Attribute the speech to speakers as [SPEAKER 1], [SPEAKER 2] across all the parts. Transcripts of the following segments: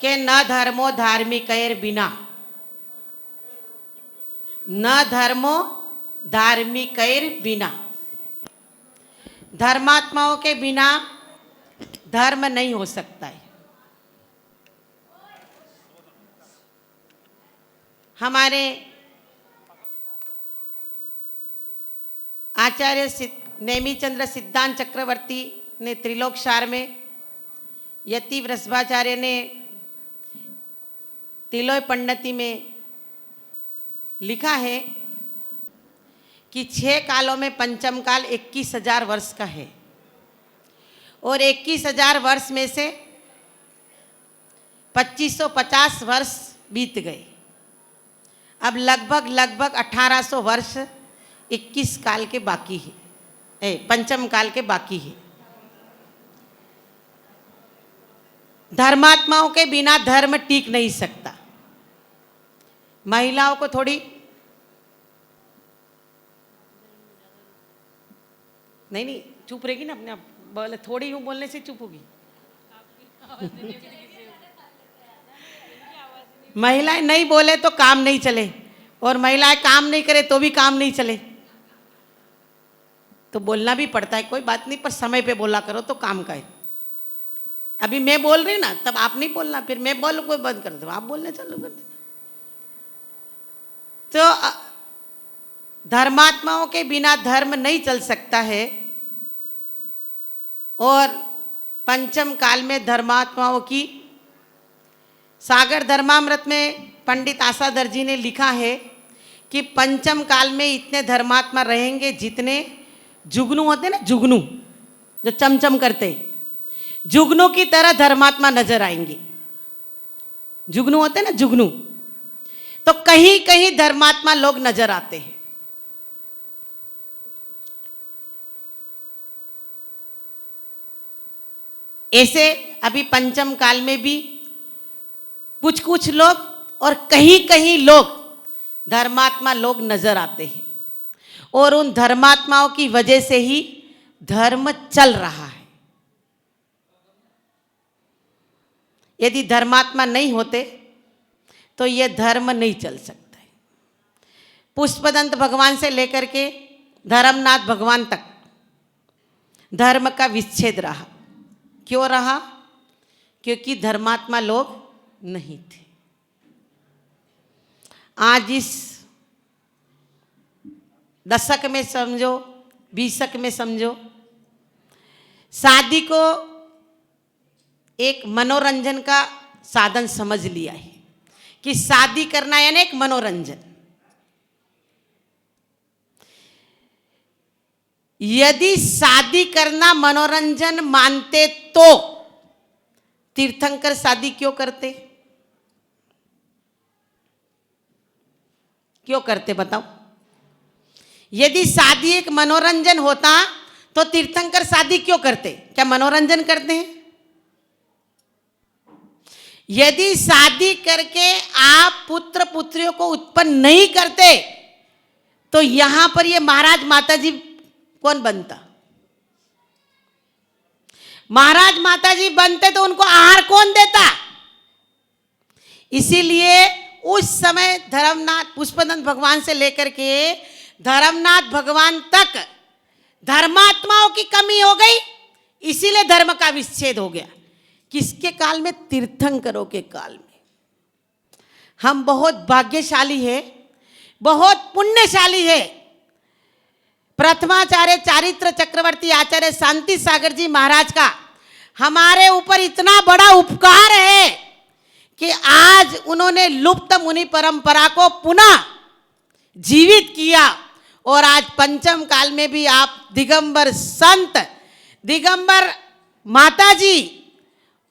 [SPEAKER 1] के न धर्मो धार्मिकैर बिना, न धर्मो धार्मिकैर बिना, धर्मात्माओं के बिना धर्म नहीं हो सकता है। हमारे आचार्य नेमिचंद्र सिद्धांत चक्रवर्ती ने त्रिलोकसार में, यति वृषभाचार्य ने तिलोय पंडिती में लिखा है कि 6 कालों में पंचम काल 21,000 वर्ष का है और 21,000 वर्ष में से 2550 वर्ष बीत गए। अब लगभग 1800 वर्ष 21 काल के बाकी है, पंचम काल के बाकी है। धर्मात्माओं के बिना धर्म टिक नहीं सकता। महिलाओं को थोड़ी नहीं चुप रहेगी ना, अपने आप बोले, थोड़ी यूं बोलने से चुप होगी। महिलाएं नहीं बोले तो काम नहीं चले, और महिलाएं काम नहीं करे तो भी काम नहीं चले। तो बोलना भी पड़ता है, कोई बात नहीं, पर समय पे बोला करो तो काम का है। अभी मैं बोल रही ना, तब आप नहीं बोलना, फिर मैं बोलूं कोई बंद कर दो, आप बोलने चालू कर दो। तो धर्मात्माओं के बिना धर्म नहीं चल सकता है, और पंचम काल में धर्मात्माओं की, सागर धर्मामृत में पंडित आसाधर जी ने लिखा है कि पंचम काल में इतने धर्मात्मा रहेंगे जितने जुगनू होते ना, जुगनू जो चमचम करते, जुगनू की तरह धर्मात्मा नजर आएंगे। जुगनू होते ना, जुगनू, तो कहीं कहीं धर्मात्मा लोग नजर आते हैं। ऐसे अभी पंचम काल में भी कुछ लोग और कहीं कहीं लोग धर्मात्मा लोग नजर आते हैं, और उन धर्मात्माओं की वजह से ही धर्म चल रहा है। यदि धर्मात्मा नहीं होते तो यह धर्म नहीं चल सकता है। पुष्पदंत भगवान से लेकर के धर्मनाथ भगवान तक धर्म का विच्छेद रहा। क्यों रहा? क्योंकि धर्मात्मा लोग नहीं थे। आज इस दशक में समझो, 20 में समझो, शादी को एक मनोरंजन का साधन समझ लिया है कि शादी करना यानी एक मनोरंजन। यदि शादी करना मनोरंजन मानते तो तीर्थंकर शादी क्यों करते? क्यों करते बताओ? यदि शादी एक मनोरंजन होता तो तीर्थंकर शादी क्यों करते? क्या मनोरंजन करते हैं? यदि शादी करके आप पुत्र पुत्रियों को उत्पन्न नहीं करते तो यहां पर ये महाराज माताजी कौन बनता? महाराज माताजी बनते तो उनको आहार कौन देता? इसीलिए उस समय धर्मनाथ, पुष्पदंत भगवान से लेकर के धर्मनाथ भगवान तक धर्मात्माओं की कमी हो गई, इसीलिए धर्म का विच्छेद हो गया। किसके काल में? तीर्थंकरों के काल में। हम बहुत भाग्यशाली है, बहुत पुण्यशाली है। प्रथमाचार्य चारित्र चक्रवर्ती आचार्य शांति सागर जी महाराज का हमारे ऊपर इतना बड़ा उपकार है कि आज उन्होंने लुप्त मुनि परंपरा को पुनः जीवित किया, और आज पंचम काल में भी आप दिगंबर संत, दिगंबर माताजी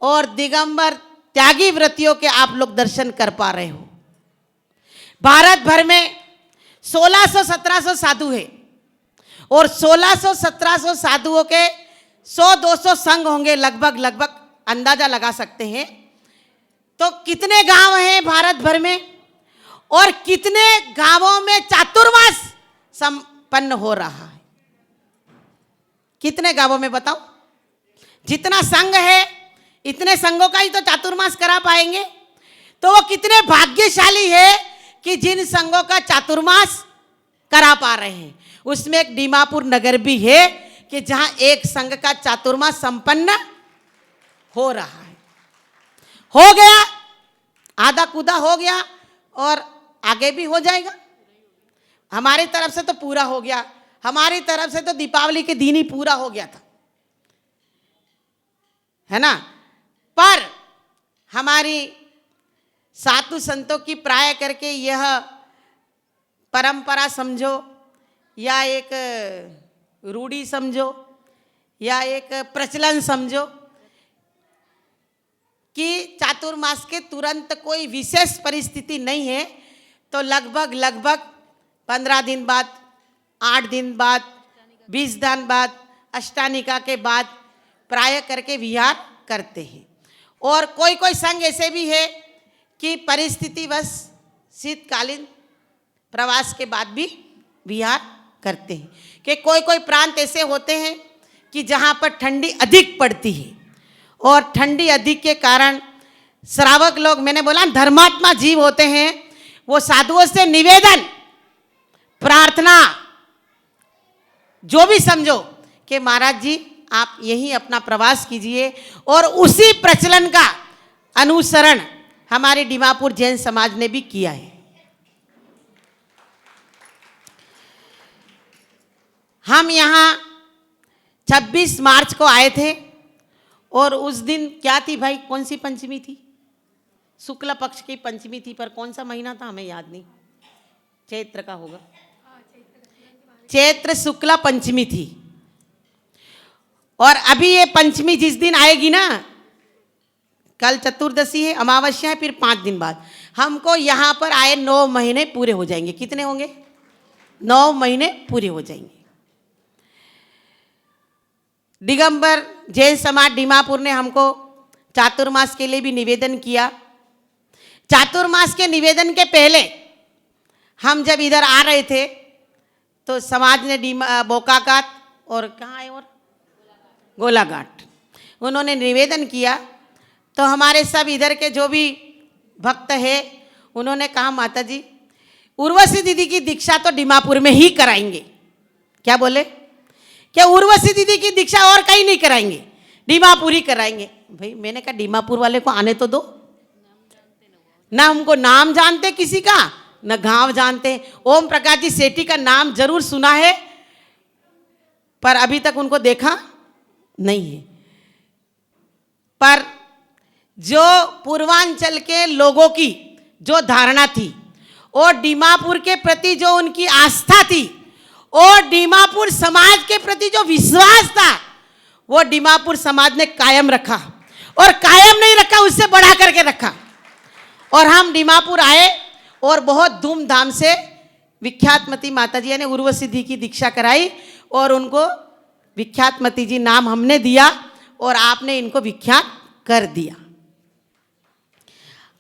[SPEAKER 1] और दिगंबर त्यागी व्रतियों के आप लोग दर्शन कर पा रहे हो। भारत भर में 1600-1700 साधु है, और 1600-1700 साधुओं के 100-200 संघ होंगे, लगभग अंदाजा लगा सकते हैं। तो कितने गांव हैं भारत भर में, और कितने गांवों में चातुर्मास संपन्न हो रहा है? कितने गांवों में बताओ? जितना संघ है इतने संघों का ही तो चातुर्मास करा पाएंगे। तो वो कितने भाग्यशाली है कि जिन संघों का चातुर्मास करा पा रहे हैं। उसमें एक दीमापुर नगर भी है कि जहां एक संघ का चातुर्मास संपन्न हो रहा है। हो गया, आधा कूदा हो गया और आगे भी हो जाएगा। हमारी तरफ से तो पूरा हो गया, हमारी तरफ से तो दीपावली के दिन ही पूरा हो गया था, है ना। पर हमारी साधु संतों की प्राय करके यह परंपरा समझो या एक रूढ़ी समझो या एक प्रचलन समझो कि चातुर्मास के तुरंत कोई विशेष परिस्थिति नहीं है, तो लगभग 15 दिन बाद, 8 दिन बाद, 20 दिन बाद, अष्टानिका के बाद प्राय करके विहार करते हैं। और कोई कोई संघ ऐसे भी है कि परिस्थितिवश शीतकालीन प्रवास के बाद भी विहार करते हैं। कि कोई कोई प्रांत ऐसे होते हैं कि जहाँ पर ठंडी अधिक पड़ती है और ठंडी अधिक के कारण श्रावक लोग, मैंने बोला धर्मात्मा जीव होते हैं, वो साधुओं से निवेदन प्रार्थना जो भी समझो कि महाराज जी आप यहीं अपना प्रवास कीजिए। और उसी प्रचलन का अनुसरण हमारे दीमापुर जैन समाज ने भी किया है। हम यहाँ 26 मार्च को आए थे और उस दिन क्या थी भाई, कौन सी पंचमी थी? शुक्ल पक्ष की पंचमी थी, पर कौन सा महीना था हमें याद नहीं, चैत्र का होगा, चैत्र शुक्ला पंचमी थी। और अभी ये पंचमी जिस दिन आएगी ना, कल चतुर्दशी है, अमावस्या है, फिर 5 दिन बाद हमको यहाँ पर आए 9 महीने पूरे हो जाएंगे। कितने होंगे? 9 महीने पूरे हो जाएंगे। दिगंबर जैन समाज दीमापुर ने हमको चातुर्मास के लिए भी निवेदन किया। चातुर्मास के निवेदन के पहले हम जब इधर आ रहे थे तो समाज ने बोकाघाट और कहाँ है और गोलाघाट उन्होंने निवेदन किया। तो हमारे सब इधर के जो भी भक्त है उन्होंने कहा माता जी उर्वशी दीदी की दीक्षा तो दीमापुर में ही कराएंगे। क्या बोले? क्या उर्वशी दीदी की दीक्षा और कहीं नहीं कराएंगे, दीमापुर ही कराएंगे। भाई मैंने कहा दीमापुर वाले को आने तो दो ना, हमको नाम जानते किसी का न गांव जानते। ओम प्रकाश जी सेठी का नाम जरूर सुना है पर अभी तक उनको देखा नहीं है। पर जो पूर्वांचल के लोगों की जो धारणा थी और दीमापुर के प्रति जो उनकी आस्था थी और दीमापुर समाज के प्रति जो विश्वास था वो दीमापुर समाज ने कायम रखा और कायम नहीं रखा, उससे बढ़ा करके रखा। और हम दीमापुर आए और बहुत धूमधाम से विख्यातमती माता जी ने उर्वशी दी की दीक्षा कराई और उनको विख्यातमती जी नाम हमने दिया और आपने इनको विख्यात कर दिया।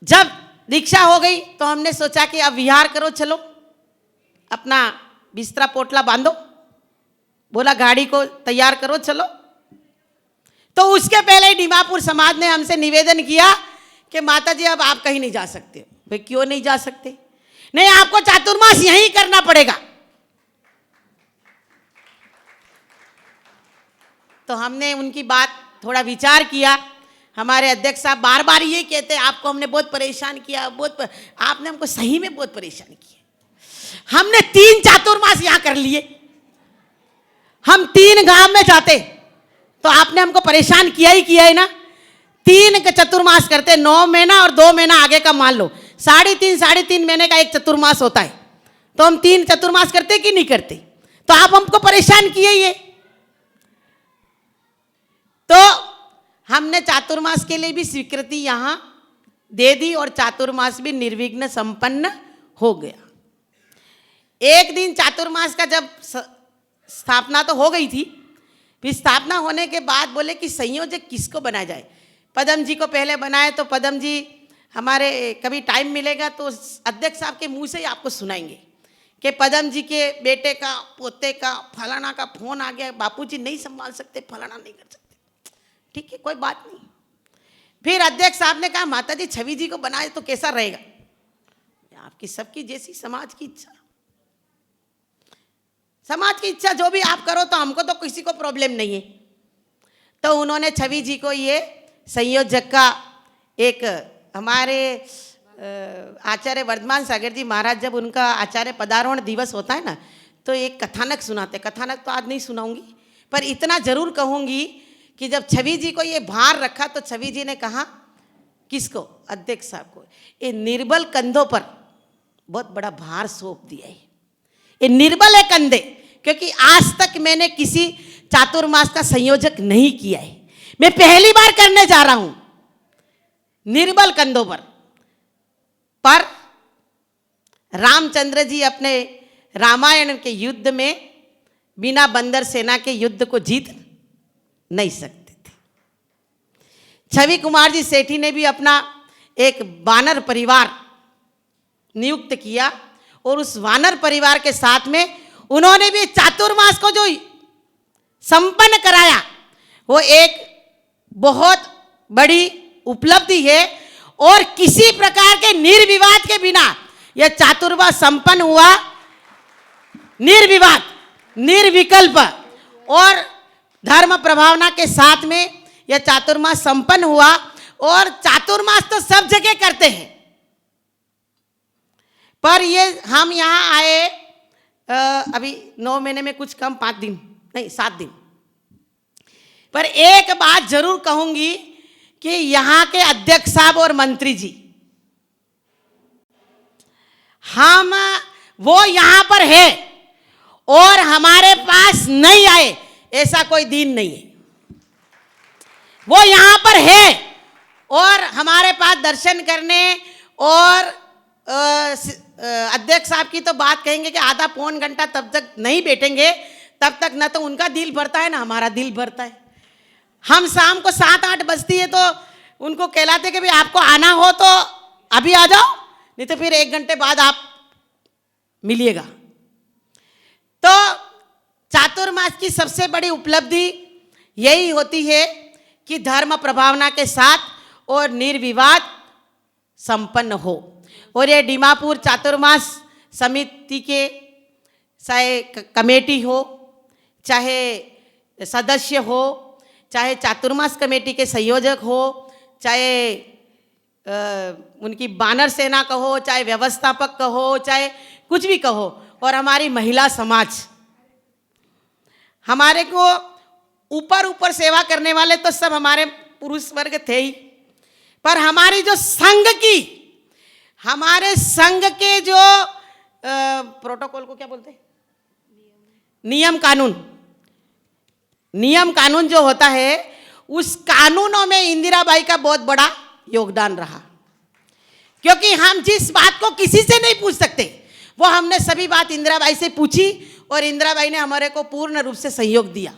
[SPEAKER 1] जब दीक्षा हो गई तो हमने सोचा कि अब विहार करो, चलो अपना बिस्तरा पोटला बांधो, बोला गाड़ी को तैयार करो चलो। तो उसके पहले ही दीमापुर समाज ने हमसे निवेदन किया कि माता जी अब आप कहीं नहीं जा सकते। भाई क्यों नहीं जा सकते? नहीं, आपको चातुर्मास यहीं करना पड़ेगा। तो हमने उनकी बात थोड़ा विचार किया। हमारे अध्यक्ष साहब बार बार ये कहते हैं आपको हमने बहुत परेशान किया, आपने हमको सही में बहुत परेशान किया। हमने 3 चातुर्मास यहां कर लिए, हम 3 गांव में जाते तो आपने हमको परेशान किया ही किया है ना। 3 का चतुर्मास करते, 9 महीना और 2 महीना आगे का मान लो, 3.5 महीने का एक चतुर्मास होता है। तो हम 3 चतुर्मास करते कि नहीं करते? तो आप हमको परेशान किए ही है। तो हमने चातुर्मास के लिए भी स्वीकृति यहां दे दी और चातुर्मास भी निर्विघ्न संपन्न हो गया। एक दिन चातुर्मास का जब स्थापना तो हो गई थी, फिर स्थापना होने के बाद बोले कि संयोजक किसको बनाया जाए। पदम जी को पहले बनाए तो पदम जी हमारे कभी टाइम मिलेगा तो अध्यक्ष साहब के मुंह से ही आपको सुनाएंगे कि पदम जी के बेटे का, पोते का, फलाना का फोन आ गया, बापूजी नहीं संभाल सकते, फलाना नहीं कर सकते। ठीक है, कोई बात नहीं। फिर अध्यक्ष साहब ने कहा माता जी छवि जी को बनाए तो कैसा रहेगा? आपकी सबकी जैसी समाज की इच्छा, समाज की इच्छा जो भी आप करो, तो हमको तो किसी को प्रॉब्लम नहीं है। तो उन्होंने छवि जी को ये संयोजक का एक हमारे आचार्य वर्धमान सागर जी महाराज, जब उनका आचार्य पदारोहण दिवस होता है ना, तो एक कथानक सुनाते। कथानक तो आज नहीं सुनाऊंगी, पर इतना जरूर कहूंगी कि जब छवि जी को ये भार रखा तो छवि जी ने कहा, किसको? अध्यक्ष साहब को, ये निर्बल कंधों पर बहुत बड़ा भार सौंप दिया है। ये निर्बल है कंधे, क्योंकि आज तक मैंने किसी चातुर्मास का संयोजक नहीं किया है, मैं पहली बार करने जा रहा हूं निर्बल कंधों पर रामचंद्र जी अपने रामायण के युद्ध में बिना बंदर सेना के युद्ध को जीत नहीं सकते थे। छवि कुमार जी सेठी ने भी अपना एक वानर परिवार नियुक्त किया, और उस वानर परिवार के साथ में उन्होंने भी चातुर्मास को जो संपन्न कराया, वो एक बहुत बड़ी उपलब्धि है। और किसी प्रकार के निर्विवाद के बिना यह चातुर्मास संपन्न हुआ, निर्विवाद, निर्विकल्प और धर्म प्रभावना के साथ में यह चातुर्मास संपन्न हुआ। और चातुर्मास तो सब जगह करते हैं, पर ये हम यहाँ आए अभी 9 महीने में कुछ कम 5 दिन नहीं 7 दिन। पर एक बात जरूर कहूंगी कि यहाँ के अध्यक्ष साहब और मंत्री जी, हम वो यहाँ पर है और हमारे पास नहीं आए, ऐसा कोई दिन नहीं है। वो यहाँ पर है और हमारे पास दर्शन करने, और अध्यक्ष साहब की तो बात कहेंगे कि आधा पौन घंटा तब तक नहीं बैठेंगे, तब तक न तो उनका दिल भरता है ना हमारा दिल भरता है। हम शाम को 7-8 बजती है तो उनको कहलाते कि भाई आपको आना हो तो अभी आ जाओ, नहीं तो फिर 1 घंटे बाद आप मिलिएगा। तो चातुर्मास की सबसे बड़ी उपलब्धि यही होती है कि धर्म प्रभावना के साथ और निर्विवाद संपन्न हो। और ये दीमापुर चातुर्मास समिति के चाहे कमेटी हो, चाहे सदस्य हो, चाहे चातुर्मास कमेटी के संयोजक हो, चाहे उनकी बानर सेना कहो, चाहे व्यवस्थापक कहो, चाहे कुछ भी कहो, और हमारी महिला समाज, हमारे को ऊपर ऊपर सेवा करने वाले तो सब हमारे पुरुष वर्ग थे ही, पर हमारी जो संघ की, हमारे संघ के जो प्रोटोकॉल को क्या बोलते हैं, नियम कानून जो होता है, उस कानूनों में इंदिराबाई का बहुत बड़ा योगदान रहा। क्योंकि हम जिस बात को किसी से नहीं पूछ सकते, वो हमने सभी बात इंदिराबाई से पूछी और इंदिराबाई ने हमारे को पूर्ण रूप से सहयोग दिया।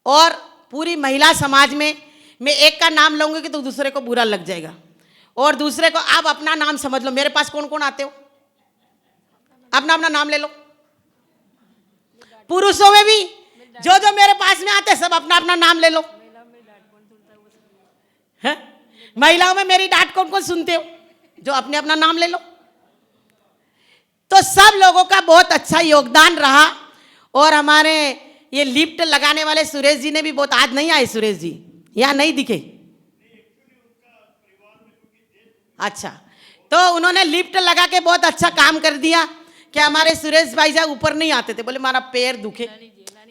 [SPEAKER 1] और पूरी महिला समाज में मैं एक का नाम लूंगी कि तो दूसरे को बुरा लग जाएगा, और दूसरे को आप अपना नाम समझ लो। मेरे पास कौन कौन आते हो, अपना अपना नाम ले लो। पुरुषों में भी जो जो मेरे पास में आते सब अपना अपना नाम ले लो। है? महिलाओं में मेरी डांट कौन कौन सुनते हो, जो अपने अपना नाम ले लो। तो सब लोगों का बहुत अच्छा योगदान रहा। और हमारे ये लिफ्ट लगाने वाले सुरेश जी ने भी बहुत, आज नहीं आए सुरेश जी, यहाँ नहीं दिखे। अच्छा, तो उन्होंने लिफ्ट लगा के बहुत अच्छा काम कर दिया कि हमारे सुरेश भाई साहब ऊपर नहीं आते थे, बोले हमारा पैर दुखे।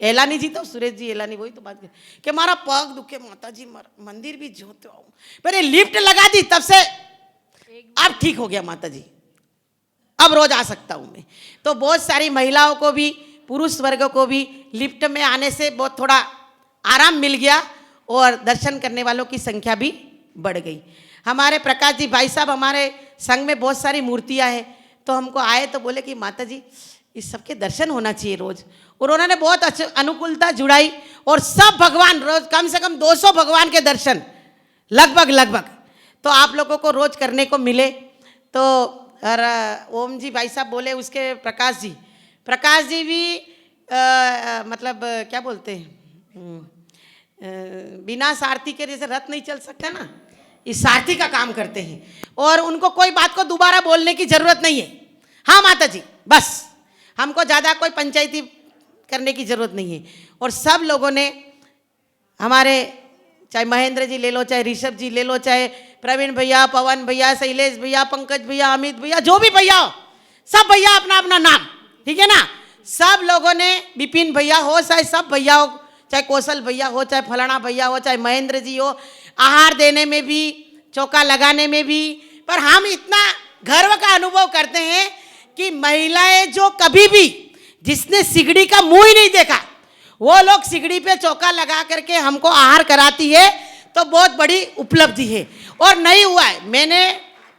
[SPEAKER 1] एलानी जी तो सुरेश जी एलानी वही तो बात कर कि हमारा पग दुखे माता जी, मंदिर भी जोते आओ, पर ये लिफ्ट लगा दी तब से अब ठीक हो गया माता जी, अब रोज आ सकता हूं मैं। तो बहुत सारी महिलाओं को भी, पुरुष वर्ग को भी लिफ्ट में आने से बहुत थोड़ा आराम मिल गया और दर्शन करने वालों की संख्या भी बढ़ गई। हमारे प्रकाश जी भाई साहब, हमारे संघ में बहुत सारी मूर्तियां हैं, तो हमको आए तो बोले कि माता जी इस सबके दर्शन होना चाहिए रोज। और उन्होंने बहुत अच्छी अनुकूलता जुड़ाई और सब भगवान, रोज कम से कम 200 भगवान के दर्शन लगभग तो आप लोगों को रोज करने को मिले। तो ओम जी भाई साहब बोले, उसके प्रकाश जी भी मतलब क्या बोलते हैं, बिना सारथी के जैसे रथ नहीं चल सकता ना, इस सारथी का काम करते हैं और उनको कोई बात को दोबारा बोलने की जरूरत नहीं है। हाँ माता जी, बस हमको ज़्यादा कोई पंचायती करने की जरूरत नहीं है। और सब लोगों ने हमारे, चाहे महेंद्र जी ले लो, चाहे ऋषभ जी ले लो, चाहे प्रवीण भैया, पवन भैया, शैलेश भैया, पंकज भैया, अमित भैया, जो भी भैया हो, सब भैया अपना अपना नाम, ठीक है ना, सब लोगों ने, विपिन भैया हो, चाहे सब भैया हो, चाहे कौशल भैया हो, चाहे फलाना भैया हो, चाहे महेंद्र जी हो, आहार देने में भी, चौका लगाने में भी। पर हम इतना गर्व का अनुभव करते हैं कि महिलाएं जो कभी भी, जिसने सिगड़ी का मुंह ही नहीं देखा, वो लोग सिगड़ी पे चौका लगा करके हमको आहार कराती है, तो बहुत बड़ी उपलब्धि है। और नहीं हुआ है, मैंने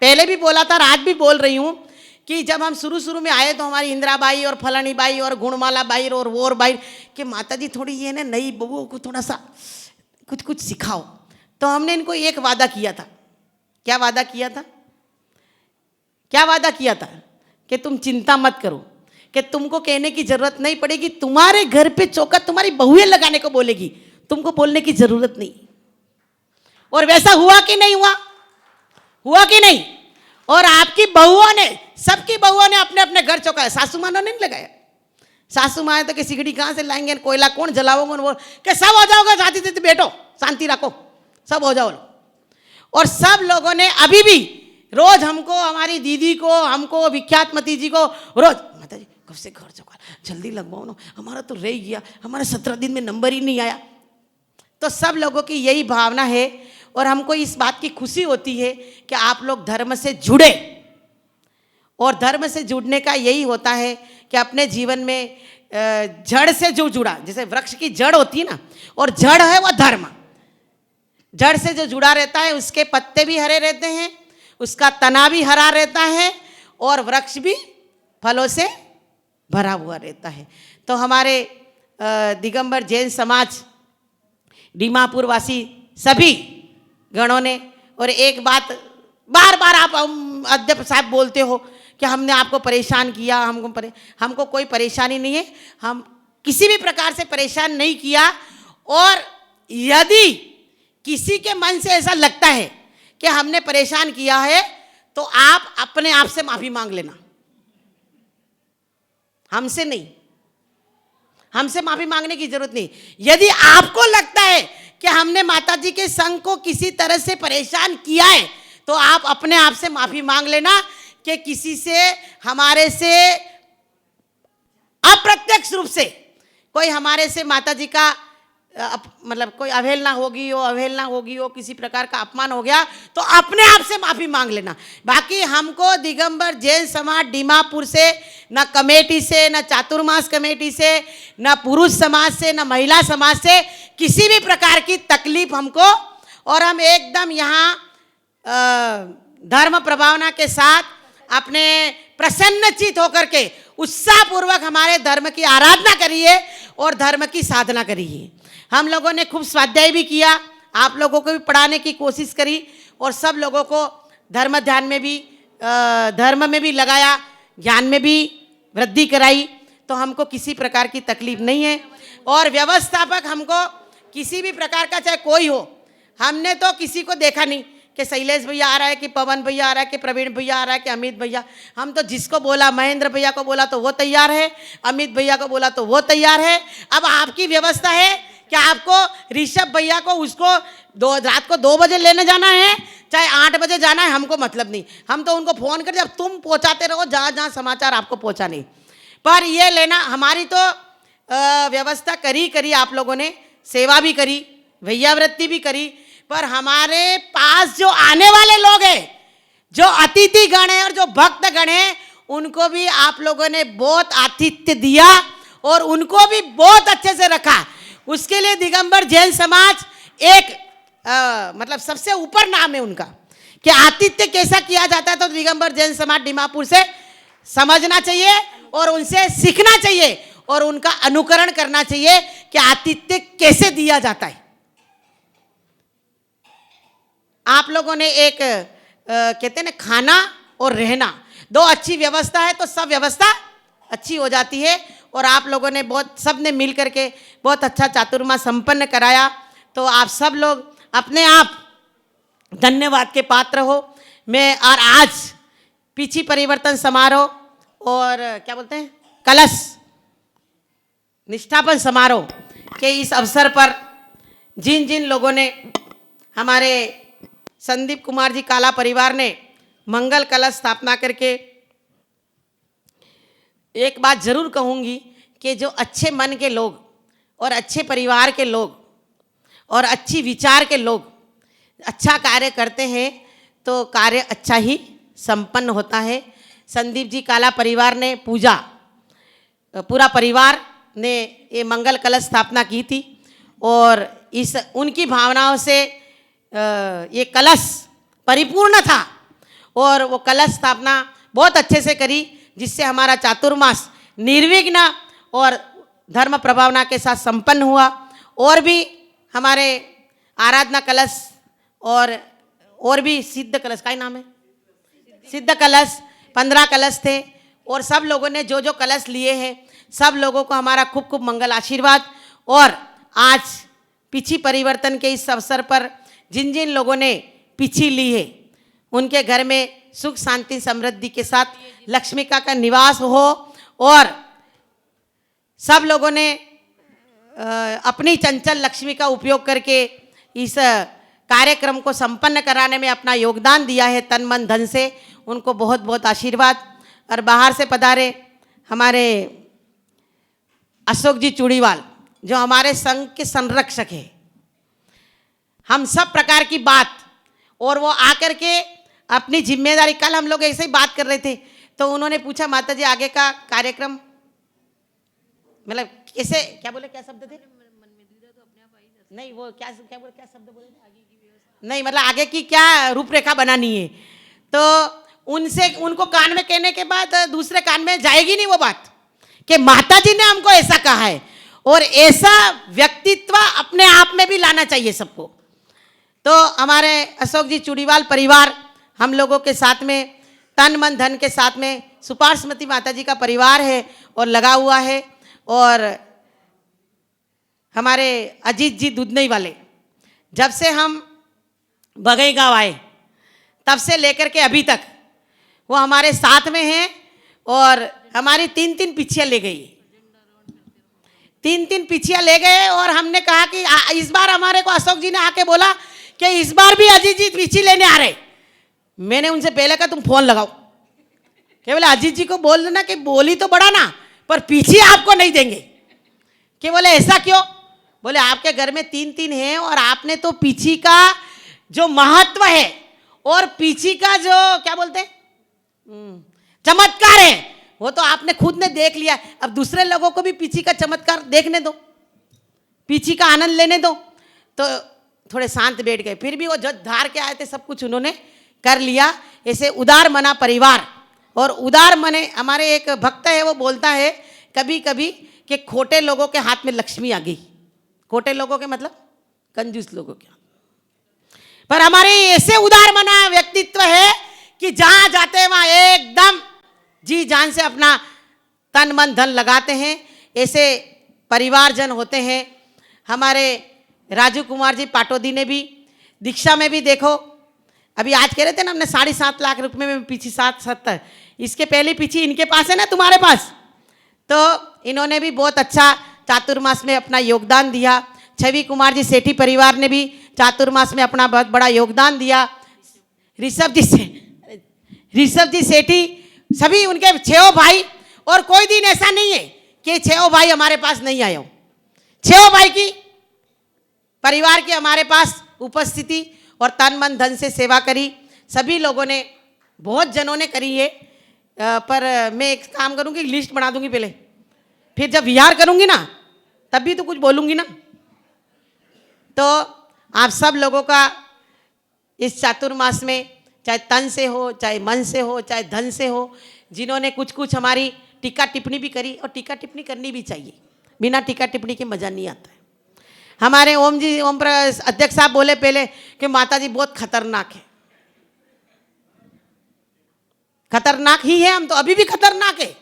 [SPEAKER 1] पहले भी बोला था और आज भी बोल रही हूँ कि जब हम शुरू में आए तो हमारी इंदिरा बाई और फलानी बाई और गुणमाला बाई और वो बाई कि माता जी थोड़ी ये ना नई बहुओं को थोड़ा सा कुछ सिखाओ। तो हमने इनको एक वादा किया था। क्या वादा किया था? क्या वादा किया था? कि तुम चिंता मत करो, कि तुमको कहने की जरूरत नहीं पड़ेगी, तुम्हारे घर पे चौका तुम्हारी बहुएं लगाने को बोलेगी, तुमको बोलने की जरूरत नहीं। और वैसा हुआ कि नहीं हुआ? हुआ कि नहीं? और आपकी बहुओं ने, सबकी बहुओं ने अपने अपने घर चौका, सासू माँ ने नहीं लगाया। सासू माँ तो कि सिगड़ी कहाँ से लाएंगे, कोयला कौन जलाओगे, वो कि सब हो जाओगे, शादी से बैठो, शांति रखो, सब हो जाओ। और सब लोगों ने अभी भी रोज हमको, हमारी दीदी को, हमको, विख्यात मती जी को रोज, माता जी कब से घर चौका जल्दी लगवाओ ना, हमारा तो रह गया, हमारे 17 दिन में नंबर ही नहीं आया। तो सब लोगों की यही भावना है और हमको इस बात की खुशी होती है कि आप लोग धर्म से जुड़े। और धर्म से जुड़ने का यही होता है कि अपने जीवन में जड़ से जो जुड़ा, जैसे वृक्ष की जड़ होती है ना, और जड़ है वह धर्म। जड़ से जो जुड़ा रहता है उसके पत्ते भी हरे रहते हैं, उसका तना भी हरा रहता है और वृक्ष भी फलों से भरा हुआ रहता है। तो हमारे दिगंबर जैन समाज दीमापुर वासी सभी गणों ने, और एक बात बार बार आप अध्यक्ष साहब बोलते हो कि हमने आपको परेशान किया, हमको कोई परेशानी नहीं है, हम किसी भी प्रकार से परेशान नहीं किया। और यदि किसी के मन से ऐसा लगता है कि हमने परेशान किया है तो आप अपने आप से माफी मांग लेना, हमसे नहीं, हमसे माफी मांगने की जरूरत नहीं। यदि आपको लगता है कि हमने माता जी के संघ को किसी तरह से परेशान किया है तो आप अपने आप से माफी मांग लेना कि किसी से, हमारे से अप्रत्यक्ष रूप से कोई हमारे से माता जी का मतलब कोई अवहेलना होगी हो, किसी प्रकार का अपमान हो गया तो अपने आप से माफी मांग लेना। बाकी हमको दिगंबर जैन समाज दीमापुर से, न कमेटी से, न चातुर्मास कमेटी से, न पुरुष समाज से, न महिला समाज से किसी भी प्रकार की तकलीफ हमको, और हम एकदम यहाँ धर्म प्रभावना के साथ अपने प्रसन्नचित होकर के उत्साहपूर्वक हमारे धर्म की आराधना करिए और धर्म की साधना करिए। हम लोगों ने खूब स्वाध्याय भी किया, आप लोगों को भी पढ़ाने की कोशिश करी और सब लोगों को धर्म ध्यान में भी, धर्म में भी लगाया, ज्ञान में भी वृद्धि कराई। तो हमको किसी प्रकार की तकलीफ नहीं है। और व्यवस्थापक हमको किसी भी प्रकार का, चाहे कोई हो, हमने तो किसी को देखा नहीं कि शैलेश भैया आ रहा है, कि पवन भैया आ रहा है, कि प्रवीण भैया आ रहा है, कि अमित भैया। हम तो जिसको बोला, महेंद्र भैया को बोला तो वो तैयार है, अमित भैया को बोला तो वो तैयार है। अब आपकी व्यवस्था है कि आपको ऋषभ भैया को, उसको रात को 2 बजे लेने जाना है, चाहे 8 बजे जाना है, हमको मतलब नहीं। हम तो उनको फ़ोन कर, जब तुम पहुँचाते रहो जहाँ जहाँ समाचार आपको पहुँचा नहीं। पर ये लेना, हमारी तो व्यवस्था करी आप लोगों ने, सेवा भी करी, भैयावृत्ति भी करी। पर हमारे पास जो आने वाले लोग हैं, जो अतिथि गण हैं और जो भक्त गण हैं, उनको भी आप लोगों ने बहुत आतिथ्य दिया और उनको भी बहुत अच्छे से रखा। उसके लिए दिगंबर जैन समाज एक मतलब सबसे ऊपर नाम है उनका कि आतिथ्य कैसा किया जाता है। तो दिगंबर जैन समाज दीमापुर से समझना चाहिए और उनसे सीखना चाहिए और उनका अनुकरण करना चाहिए कि आतिथ्य कैसे दिया जाता है। आप लोगों ने एक कहते हैं ना, खाना और रहना, 2 अच्छी व्यवस्था है तो सब व्यवस्था अच्छी हो जाती है। और आप लोगों ने बहुत, सब ने मिल करके बहुत अच्छा चातुर्मास संपन्न कराया। तो आप सब लोग अपने आप धन्यवाद के पात्र हो। मैं और आज पीछी परिवर्तन समारोह और क्या बोलते हैं कलश निष्ठापन समारोह के इस अवसर पर जिन जिन लोगों ने हमारे संदीप कुमार जी काला परिवार ने मंगल कलश स्थापना करके, एक बात जरूर कहूँगी कि जो अच्छे मन के लोग और अच्छे परिवार के लोग और अच्छी विचार के लोग अच्छा कार्य करते हैं तो कार्य अच्छा ही संपन्न होता है। संदीप जी काला परिवार ने पूरा परिवार ने ये मंगल कलश स्थापना की थी और इस उनकी भावनाओं से ये कलश परिपूर्ण था और वो कलश स्थापना बहुत अच्छे से करी, जिससे हमारा चातुर्मास निर्विघ्न और धर्म प्रभावना के साथ संपन्न हुआ। और भी हमारे आराधना कलश और भी सिद्ध कलश का ही नाम है सिद्ध कलश 15 कलश थे और सब लोगों ने जो जो कलश लिए हैं सब लोगों को हमारा खूब खूब मंगल आशीर्वाद। और आज पीछी परिवर्तन के इस अवसर पर जिन जिन लोगों ने पीछी ली है उनके घर में सुख शांति समृद्धि के साथ लक्ष्मिका का निवास हो और सब लोगों ने अपनी चंचल लक्ष्मी का उपयोग करके इस कार्यक्रम को संपन्न कराने में अपना योगदान दिया है तन मन धन से। उनको बहुत बहुत आशीर्वाद। और बाहर से पधारे हमारे अशोक जी चूड़ीवाल जो हमारे संघ के संरक्षक हैं, हम सब प्रकार की बात और वो आकर के अपनी जिम्मेदारी, कल हम लोग ऐसे ही बात कर रहे थे तो उन्होंने पूछा माता जी आगे का कार्यक्रम मतलब कैसे, क्या बोले, क्या शब्द थे, नहीं वो क्या बोले, क्या शब्द बोले, नहीं मतलब आगे की क्या रूपरेखा बनानी है। तो उनसे उनको कान में कहने के बाद दूसरे कान में जाएगी नहीं वो बात कि माता जी ने हमको ऐसा कहा है। और ऐसा व्यक्तित्व अपने आप में भी लाना चाहिए सबको। तो हमारे अशोक जी चूड़ीवाल परिवार हम लोगों के साथ में तन मन धन के साथ में सुपार्श्वती माता जी का परिवार है और लगा हुआ है। और हमारे अजीत जी दूधनई वाले जब से हम बगई गाँव आए तब से लेकर के अभी तक वो हमारे साथ में हैं और हमारी 3-3 पिछियाँ ले गई, 3-3 पिछियाँ ले गए। और हमने कहा कि इस बार हमारे को अशोक जी ने आके बोला कि इस बार भी अजीत जी पिछी लेने आ रहे। मैंने उनसे पहले कहा तुम फोन लगाओ, क्या बोले अजीत जी को बोल देना कि बोली तो बड़ा ना पर पीछे आपको नहीं देंगे। कि बोले ऐसा क्यों? बोले आपके घर में 3-3 हैं और आपने तो पीछी का जो महत्व है और पीछी का जो क्या बोलते हैं चमत्कार है वो तो आपने खुद ने देख लिया। अब दूसरे लोगों को भी पीछी का चमत्कार देखने दो, पीछी का आनंद लेने दो। तो थोड़े शांत बैठ गए। फिर भी वो जो धार के आए थे सब कुछ उन्होंने कर लिया। ऐसे उदार मना परिवार और उदार मने हमारे एक भक्त है वो बोलता है कभी कभी कि खोटे लोगों के हाथ में लक्ष्मी आ गई। खोटे लोगों के मतलब कंजूस लोगों के, पर हमारे ऐसे उदार मना व्यक्तित्व है कि जहां जाते हैं वहां एकदम जी जान से अपना तन मन धन लगाते हैं। ऐसे परिवारजन होते हैं। हमारे राजू कुमार जी पाटोदी ने भी दीक्षा में भी देखो, अभी आज कह रहे थे ना हमने 7.5 लाख रुपए में पीछे 7-70, इसके पहले पीछे इनके पास है ना तुम्हारे पास। तो इन्होंने भी बहुत अच्छा चातुर्मास में अपना योगदान दिया। छवि कुमार जी सेठी परिवार ने भी चातुर्मास में अपना बहुत बड़ा योगदान दिया। ऋषभ जी सेठी सभी उनके 6 भाई, और कोई दिन ऐसा नहीं है कि 6 भाई हमारे पास नहीं आए हो। 6 भाई की परिवार की हमारे पास उपस्थिति और तन मन धन से सेवा करी। सभी लोगों ने, बहुत जनों ने करी है। पर मैं एक काम करूंगी, लिस्ट बना दूंगी पहले, फिर जब विहार करूंगी ना तब भी तो कुछ बोलूंगी ना। तो आप सब लोगों का इस चातुर्मास में चाहे तन से हो, चाहे मन से हो, चाहे धन से हो, जिन्होंने कुछ कुछ हमारी टीका टिप्पणी भी करी, और टीका टिप्पणी करनी भी चाहिए, बिना टीका टिप्पणी के मजा नहीं आता है। हमारे ओम अध्यक्ष साहब बोले पहले कि माता जी बहुत खतरनाक है। खतरनाक ही है, हम तो अभी भी खतरनाक है।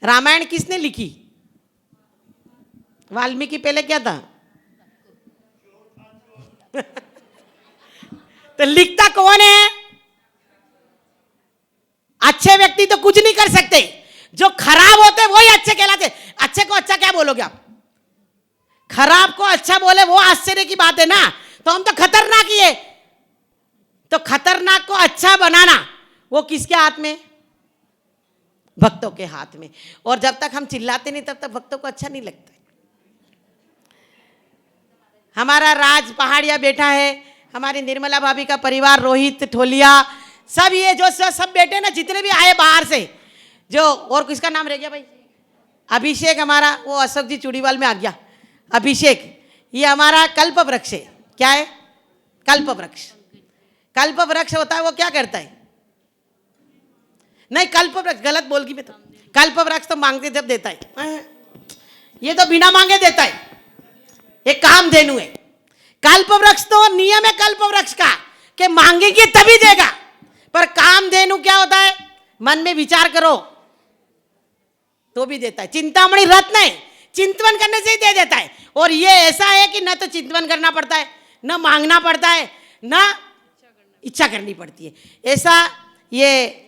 [SPEAKER 1] रामायण किसने लिखी? वाल्मीकि पहले क्या था? तो लिखता कौन है? अच्छे व्यक्ति तो कुछ नहीं कर सकते, जो खराब होते वही अच्छे कहलाते। अच्छे को अच्छा क्या बोलोगे आप? खराब को अच्छा बोले वो आश्चर्य की बात है ना। तो हम तो खतरनाक ही है। तो खतरनाक को अच्छा बनाना वो किसके हाथ में? भक्तों के हाथ में। और जब तक हम चिल्लाते नहीं तब तक भक्तों को अच्छा नहीं लगता। हमारा राज पहाड़िया बैठा है, हमारी निर्मला भाभी का परिवार, रोहित ठोलिया, सब ये जो सब बेटे ना जितने भी आए बाहर से, जो और किसका नाम रह गया भाई? अभिषेक हमारा, वो अशोक जी चूड़ीवाल में आ गया, अभिषेक, ये हमारा कल्प वृक्ष है। क्या है? कल्प वृक्ष। कल्प वृक्ष होता है वो क्या करता है? नहीं, कल्प वृक्ष गलत बोल गई मैं तो। कल्प वृक्ष तो मांगते जब देता है, ये तो बिना मांगे देता है, एक कामधेनु है। कल्प वृक्ष तो नियम है कल्प वृक्ष का कि मांगेंगे तभी देगा। पर कामधेनु क्या होता है? मन में विचार करो तो भी देता है। चिंतामणि रत्न है, चिंतन करने से ही दे देता है। और ये ऐसा है कि न तो चिंतन करना पड़ता है, न मांगना पड़ता है, न इच्छा करनी पड़ती है। ऐसा ये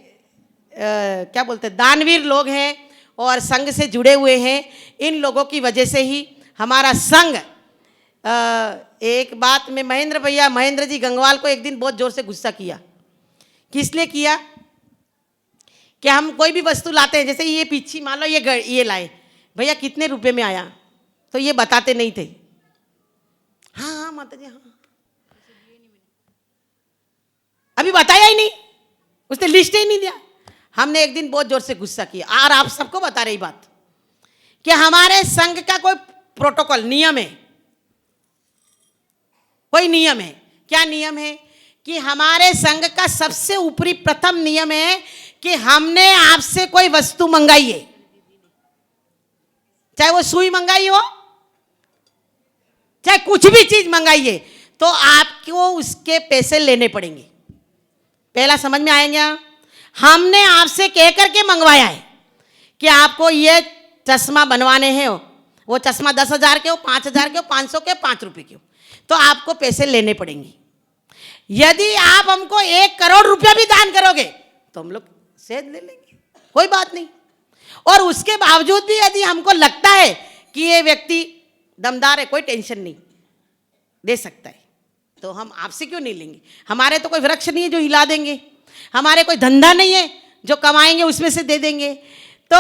[SPEAKER 1] क्या बोलते हैं, दानवीर लोग हैं और संघ से जुड़े हुए हैं। इन लोगों की वजह से ही हमारा संघ, एक बात में महेंद्र जी गंगवाल को एक दिन बहुत जोर से गुस्सा किया। किस लिए किया? कि हम कोई भी वस्तु लाते हैं, जैसे ये पीछी मान लो ये लाए, भैया कितने रुपए में आया, तो ये बताते नहीं थे। हाँ हाँ माता जी, हाँ अभी बताया ही नहीं, उसने लिस्ट ही नहीं दिया। हमने एक दिन बहुत जोर से गुस्सा किया। और आप सबको बता रही बात कि हमारे संघ का कोई प्रोटोकॉल, नियम है, कोई नियम है। क्या नियम है? कि हमारे संघ का सबसे ऊपरी प्रथम नियम है कि हमने आपसे कोई वस्तु मंगाई है, चाहे वो सुई मंगाई हो, चाहे कुछ भी चीज मंगाई है, तो आपको उसके पैसे लेने पड़ेंगे। पहला समझ में आएंगे? हमने आपसे कह करके मंगवाया है कि आपको ये चश्मा बनवाने हैं, वो चश्मा 10,000 के हो, 5,000 के हो, 500 के, 5 रुपए के हो, तो आपको पैसे लेने पड़ेंगे। यदि आप हमको 1 करोड़ रुपया भी दान करोगे तो हम लोग सेध ले लेंगे, कोई बात नहीं। और उसके बावजूद भी यदि हमको लगता है कि ये व्यक्ति दमदार है, कोई टेंशन नहीं, दे सकता है, तो हम आपसे क्यों नहीं लेंगे? हमारे तो कोई वृक्ष नहीं है जो हिला देंगे, हमारे कोई धंधा नहीं है जो कमाएंगे उसमें से दे देंगे। तो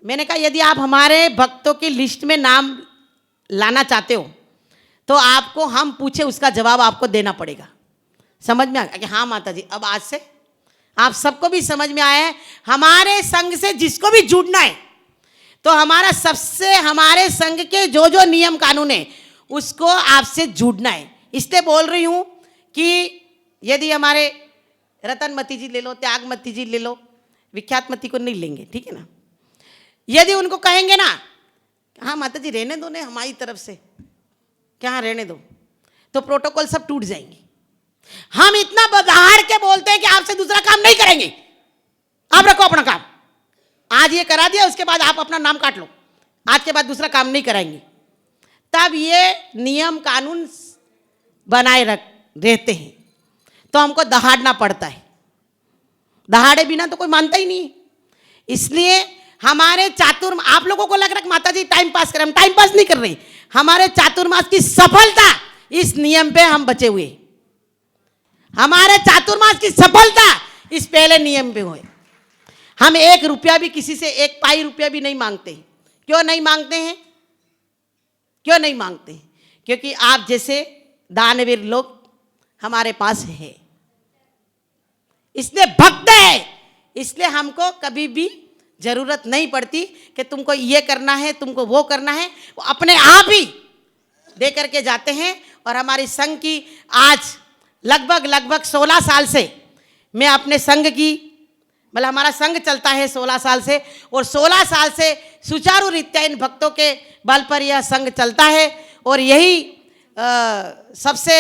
[SPEAKER 1] मैंने कहा यदि आप हमारे भक्तों की लिस्ट में नाम लाना चाहते हो तो आपको हम पूछे उसका जवाब आपको देना पड़ेगा। समझ में आ गया कि हाँ माता जी, अब आज से आप सबको भी समझ में आया है। हमारे संघ से जिसको भी जुड़ना है तो हमारे संघ के जो जो नियम कानून है उसको आपसे जुड़ना है। इसलिए बोल रही हूं कि यदि हमारे रतनमती जी ले लो, त्यागमती जी ले लो, विख्यातमती को नहीं लेंगे, ठीक है ना। यदि उनको कहेंगे ना हाँ माता जी रहने दो, ने हमारी तरफ से क्या हाँ रहने दो, तो प्रोटोकॉल सब टूट जाएंगे। हम इतना बधाड़ के बोलते हैं कि आपसे दूसरा काम नहीं करेंगे, आप रखो अपना काम, आज ये करा दिया उसके बाद आप अपना नाम काट लो, आज के बाद दूसरा काम नहीं कराएंगे। तब ये नियम कानून बनाए रहते हैं तो हमको दहाड़ना पड़ता है, दहाड़े बिना तो कोई मानता ही नहीं है। इसलिए हमारे आप लोगों को लग रहा है माता जी टाइम पास करें, हम टाइम पास नहीं कर रहे। हमारे चातुर्मास की सफलता इस नियम पे हम बचे हुए, हमारे चातुर्मास की सफलता इस पहले नियम पे हुए। हम 1 रुपया भी किसी से, 1 पाई रुपया भी नहीं मांगते। क्यों नहीं मांगते हैं? क्यों नहीं मांगते हैं? क्योंकि आप जैसे दानवीर लोग हमारे पास है, इसलिए भक्त है, इसलिए हमको कभी भी जरूरत नहीं पड़ती कि तुमको ये करना है, तुमको वो करना है। वो अपने आप ही दे करके जाते हैं। और हमारी संघ की आज लगभग 16 साल से मैं अपने संघ की, मतलब हमारा संघ चलता है 16 साल से, और 16 साल से सुचारू रीत्या इन भक्तों के बल पर यह संघ चलता है। और यही सबसे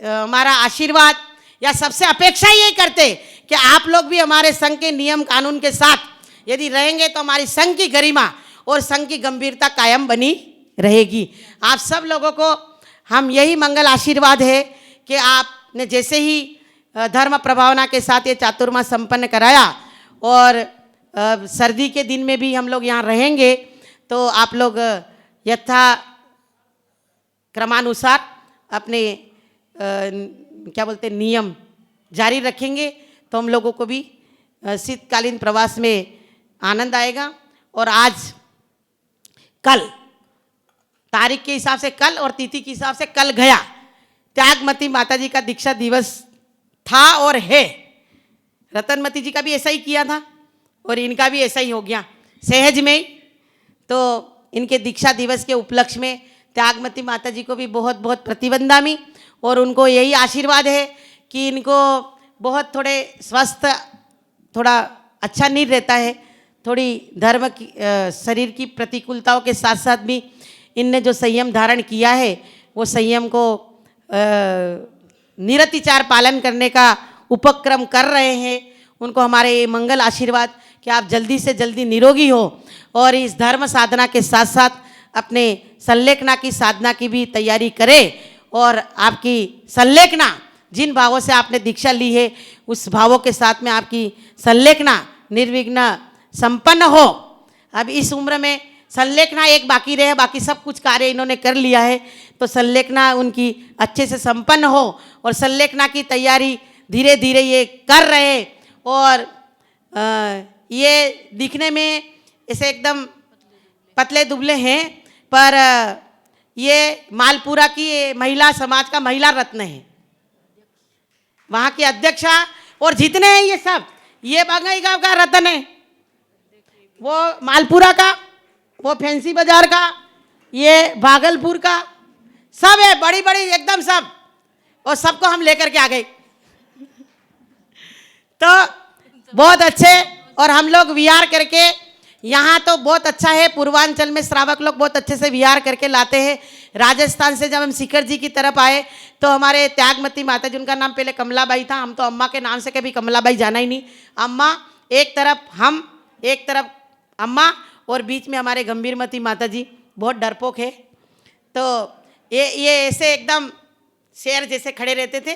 [SPEAKER 1] हमारा आशीर्वाद या सबसे अपेक्षा यही करते कि आप लोग भी हमारे संघ के नियम कानून के साथ यदि रहेंगे तो हमारी संघ की गरिमा और संघ की गंभीरता कायम बनी रहेगी। आप सब लोगों को हम यही मंगल आशीर्वाद है कि आपने जैसे ही धर्म प्रभावना के साथ ये चातुर्मास संपन्न कराया और सर्दी के दिन में भी हम लोग यहाँ रहेंगे, तो आप लोग यथा क्रमानुसार अपने क्या बोलते हैं नियम जारी रखेंगे, तो हम लोगों को भी शीतकालीन प्रवास में आनंद आएगा। और आज कल तारीख के हिसाब से कल और तिथि के हिसाब से कल गया त्यागमती माता जी का दीक्षा दिवस था और है। रतनमती जी का भी ऐसा ही किया था और इनका भी ऐसा ही हो गया सहज में ही। तो इनके दीक्षा दिवस के उपलक्ष्य में त्यागमती माता जी को भी बहुत बहुत प्रतिवंदामी, और उनको यही आशीर्वाद है कि इनको बहुत थोड़े स्वस्थ, थोड़ा अच्छा नहीं रहता है, थोड़ी धर्म की शरीर की प्रतिकूलताओं के साथ साथ भी इनने जो संयम धारण किया है वो संयम को निरतिचार पालन करने का उपक्रम कर रहे हैं। उनको हमारे ये मंगल आशीर्वाद कि आप जल्दी से जल्दी निरोगी हो और इस धर्म साधना के साथ साथ अपने संलेखना की साधना की भी तैयारी करें, और आपकी संलेखना जिन भावों से आपने दीक्षा ली है उस भावों के साथ में आपकी संलेखना निर्विघ्न संपन्न हो। अब इस उम्र में संलेखना एक बाकी रहे, बाकी सब कुछ कार्य इन्होंने कर लिया है, तो संलेखना उनकी अच्छे से संपन्न हो और संलेखना की तैयारी धीरे धीरे ये कर रहे। और ये दिखने में ऐसे एकदम पतले दुबले हैं, पर ये मालपुरा की महिला समाज का महिला रत्न है, वहाँ की अध्यक्षा, और जितने हैं ये सब ये बंगई गांव का रत्न है, वो मालपुरा का, वो फैंसी बाजार का, ये भागलपुर का, सब है बड़ी बड़ी एकदम सब, और सबको हम लेकर के आ गए। तो बहुत अच्छे, और हम लोग विहार करके यहाँ तो बहुत अच्छा है, पूर्वांचल में श्रावक लोग बहुत अच्छे से विहार करके लाते हैं। राजस्थान से जब हम शिखर जी की तरफ आए तो हमारे त्यागमती माता जी, उनका नाम पहले कमलाबाई था, हम तो अम्मा के नाम से कभी कमलाबाई जाना ही नहीं। अम्मा एक तरफ, हम एक तरफ अम्मा, और बीच में हमारे गंभीरमती माता जी बहुत डरपोक है, तो ये ऐसे एकदम शेर जैसे खड़े रहते थे,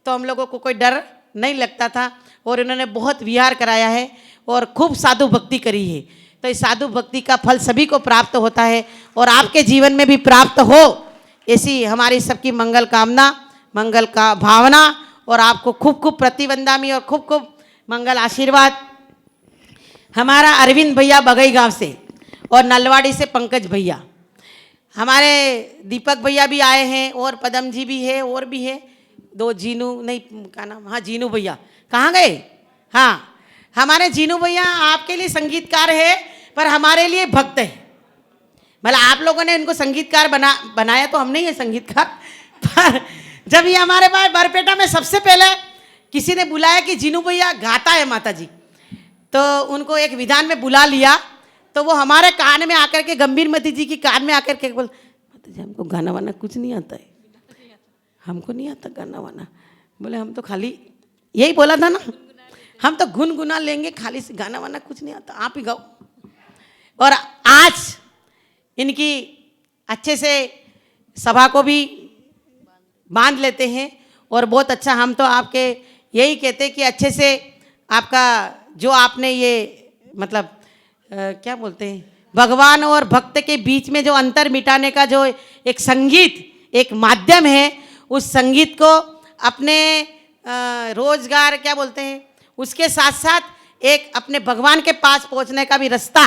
[SPEAKER 1] तो हम लोगों को कोई डर नहीं लगता था। और उन्होंने बहुत विहार कराया है और खूब साधु भक्ति करी है, तो इस साधु भक्ति का फल सभी को प्राप्त होता है और आपके जीवन में भी प्राप्त हो, ऐसी हमारी सबकी मंगल कामना, मंगल का भावना, और आपको खूब खूब प्रतिवंदामी और खूब खूब मंगल आशीर्वाद। हमारा अरविंद भैया बगई गांव से और नलवाड़ी से पंकज भैया, हमारे दीपक भैया भी आए हैं, और पदम जी भी है, और भी है दो, जीनू नहीं का नाम, हाँ जीनू भैया कहाँ गए, हाँ हमारे जीनू भैया आपके लिए संगीतकार है पर हमारे लिए भक्त है। मतलब आप लोगों ने इनको संगीतकार बनाया तो हम नहीं है संगीतकार, पर जब ये हमारे पास बरपेटा में सबसे पहले किसी ने बुलाया कि जीनू भैया गाता है माता जी, तो उनको एक विधान में बुला लिया, तो वो हमारे कान में आकर के, गंभीरमती जी की कान में आकर के बोल, माता जी हमको गाना वाना कुछ नहीं आता है, हमको नहीं आता गाना वाना। बोले हम तो खाली यही बोला था ना, हम तो गुनगुना लेंगे, खाली से गाना वाना कुछ नहीं आता, आप ही गाओ। और आज इनकी अच्छे से सभा को भी बांध लेते हैं, और बहुत अच्छा, हम तो आपके यही कहते हैं कि अच्छे से आपका जो आपने ये मतलब क्या बोलते हैं, भगवान और भक्त के बीच में जो अंतर मिटाने का जो एक संगीत, एक माध्यम है, उस संगीत को अपने रोजगार क्या बोलते हैं उसके साथ साथ एक अपने भगवान के पास पहुंचने का भी रास्ता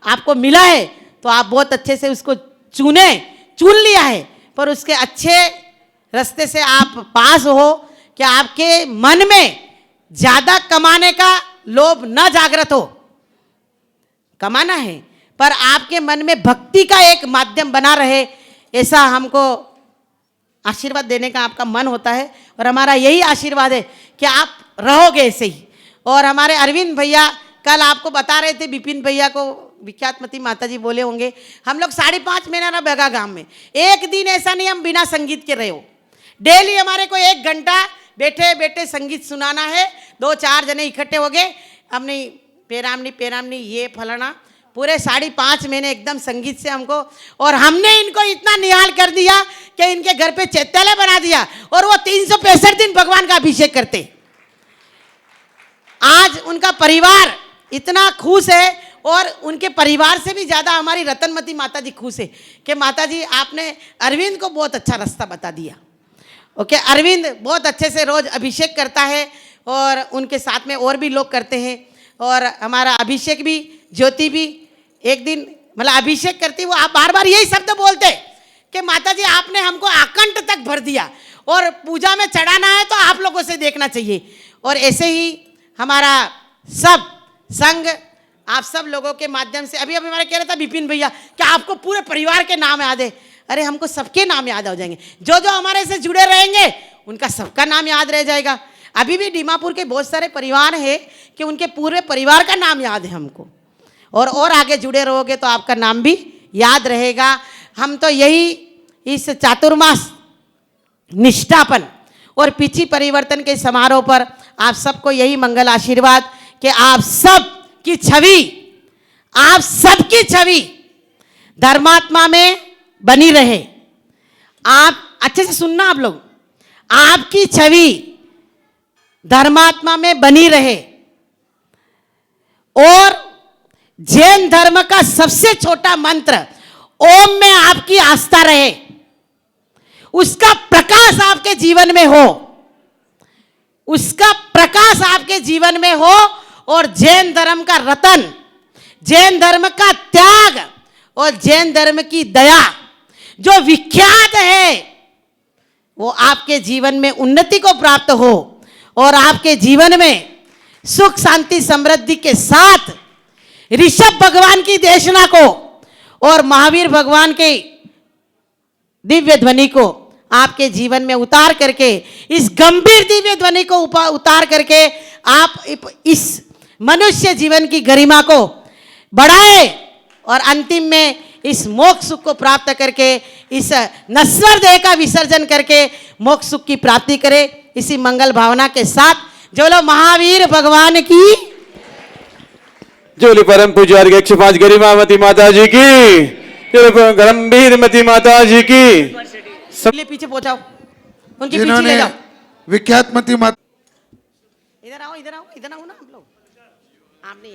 [SPEAKER 1] आपको मिला है, तो आप बहुत अच्छे से उसको चुन लिया है, पर उसके अच्छे रास्ते से आप पास हो कि आपके मन में ज़्यादा कमाने का लोभ न जागृत हो। कमाना है पर आपके मन में भक्ति का एक माध्यम बना रहे, ऐसा हमको आशीर्वाद देने का आपका मन होता है, और हमारा यही आशीर्वाद है कि आप रहोगे ऐसे ही। और हमारे अरविंद भैया कल आपको बता रहे थे, विपिन भैया को विख्यातमती माता जी बोले होंगे, हम लोग 5.5 महीना रहा बेगा गांव में, एक दिन ऐसा नहीं हम बिना संगीत के रहे हो। डेली हमारे को 1 घंटा बैठे बैठे संगीत सुनाना है, 2-4 जने इकट्ठे हो गए, हमने पेरामनी ये फलाना पूरे 5.5 महीने एकदम संगीत से हमको, और हमने इनको इतना निहाल कर दिया कि इनके घर पे चैत्यालय बना दिया और वो 365 दिन भगवान का अभिषेक करते। आज उनका परिवार इतना खुश है, और उनके परिवार से भी ज़्यादा हमारी रतनमती माता जी खुश है कि माता जी आपने अरविंद को बहुत अच्छा रास्ता बता दिया। ओके, अरविंद बहुत अच्छे से रोज़ अभिषेक करता है और उनके साथ में और भी लोग करते हैं। और हमारा अभिषेक भी, ज्योति भी एक दिन मतलब अभिषेक करती, वो आप बार बार यही शब्द बोलते कि माता जी आपने हमको आकंठ तक भर दिया और पूजा में चढ़ाना है तो आप लोगों से देखना चाहिए। और ऐसे ही हमारा सब संघ आप सब लोगों के माध्यम से, अभी हमारा कह रहा था विपिन भैया कि आपको पूरे परिवार के नाम याद है। अरे हमको सबके नाम याद हो जाएंगे, जो जो हमारे से जुड़े रहेंगे उनका सबका नाम याद रह जाएगा। अभी भी दीमापुर के बहुत सारे परिवार है कि उनके पूरे परिवार का नाम याद है हमको, और आगे जुड़े रहोगे तो आपका नाम भी याद रहेगा। हम तो यही इस चातुर्मास निष्ठापन और पिछी परिवर्तन के समारोह पर आप सबको यही मंगल आशीर्वाद कि आप सब की छवि, आप सबकी छवि धर्मात्मा में बनी रहे। आप अच्छे से सुनना, आप लोग, आपकी छवि धर्मात्मा में बनी रहे, और जैन धर्म का सबसे छोटा मंत्र ओम में आपकी आस्था रहे, उसका प्रकाश आपके जीवन में हो, उसका प्रकाश आपके जीवन में हो। और जैन धर्म का रतन, जैन धर्म का त्याग और जैन धर्म की दया जो विख्यात है, वो आपके जीवन में उन्नति को प्राप्त हो और आपके जीवन में सुख शांति समृद्धि के साथ ऋषभ भगवान की देशना को और महावीर भगवान के दिव्य ध्वनि को आपके जीवन में उतार करके, इस गंभीर दिव्य ध्वनि को उतार करके आप इस मनुष्य जीवन की गरिमा को बढ़ाए और अंतिम में इस मोक्ष सुख को प्राप्त करके, इस नश्वर देह का विसर्जन करके मोक्ष सुख की प्राप्ति करे। इसी मंगल भावना के साथ जो लोग महावीर भगवान की,
[SPEAKER 2] जोली परम पूज्य 105 गरिमावती माता जी की, गंभीर मती माता जी की,
[SPEAKER 1] सब पीछे पहुंचाओ, उनके पीछे ले जाओ।
[SPEAKER 3] विख्यात मती माता,
[SPEAKER 1] इधर आओ, इधर आओ, इधर आओ ना आप लोग, आपने